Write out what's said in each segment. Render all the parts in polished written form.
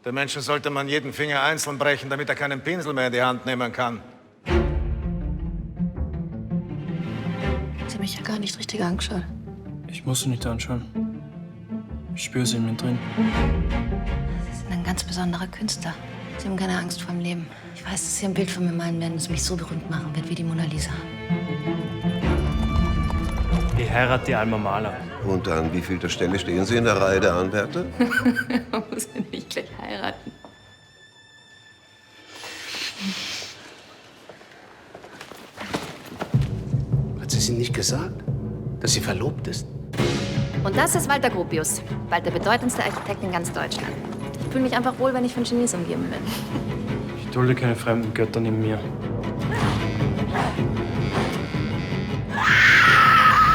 Der Menschen sollte man jeden Finger einzeln brechen, damit er keinen Pinsel mehr in die Hand nehmen kann. Sie haben mich ja gar nicht richtig angeschaut. Ich muss sie nicht anschauen. Ich spüre sie in mir drin. Sie sind ein ganz besonderer Künstler. Sie haben keine Angst vor dem Leben. Ich weiß, dass Sie ein Bild von mir malen werden, das mich so berühmt machen wird wie die Mona Lisa. Ich heirate die Alma Mahler. Und an wievielter Stelle stehen Sie in der Reihe der Anwärter? Man muss ja nicht gleich heiraten. Hat sie Ihnen nicht gesagt, dass sie verlobt ist? Und das ist Walter Gropius, bald der bedeutendste Architekt in ganz Deutschland. Ich fühle mich einfach wohl, wenn ich von Genies umgeben bin. Ich dulde keine fremden Götter neben mir.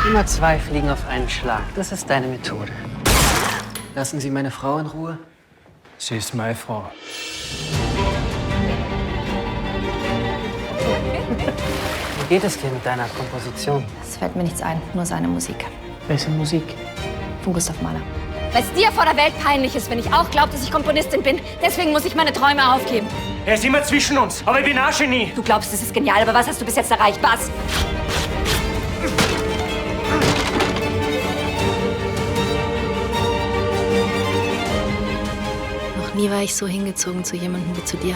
Immer 2 Fliegen auf einen Schlag. Das ist deine Methode. Lassen Sie meine Frau in Ruhe? Sie ist meine Frau. Wie geht es dir mit deiner Komposition? Es fällt mir nichts ein, nur seine Musik. Welche Musik? Von Gustav Mahler. Weil es dir vor der Welt peinlich ist, wenn ich auch glaube, dass ich Komponistin bin. Deswegen muss ich meine Träume aufgeben. Er ist immer zwischen uns, aber ich bin auch Genie. Du glaubst, es ist genial, aber was hast du bis jetzt erreicht? Was? Noch nie war ich so hingezogen zu jemandem wie zu dir.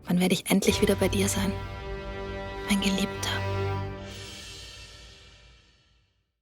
Wann werde ich endlich wieder bei dir sein? Mein Geliebter.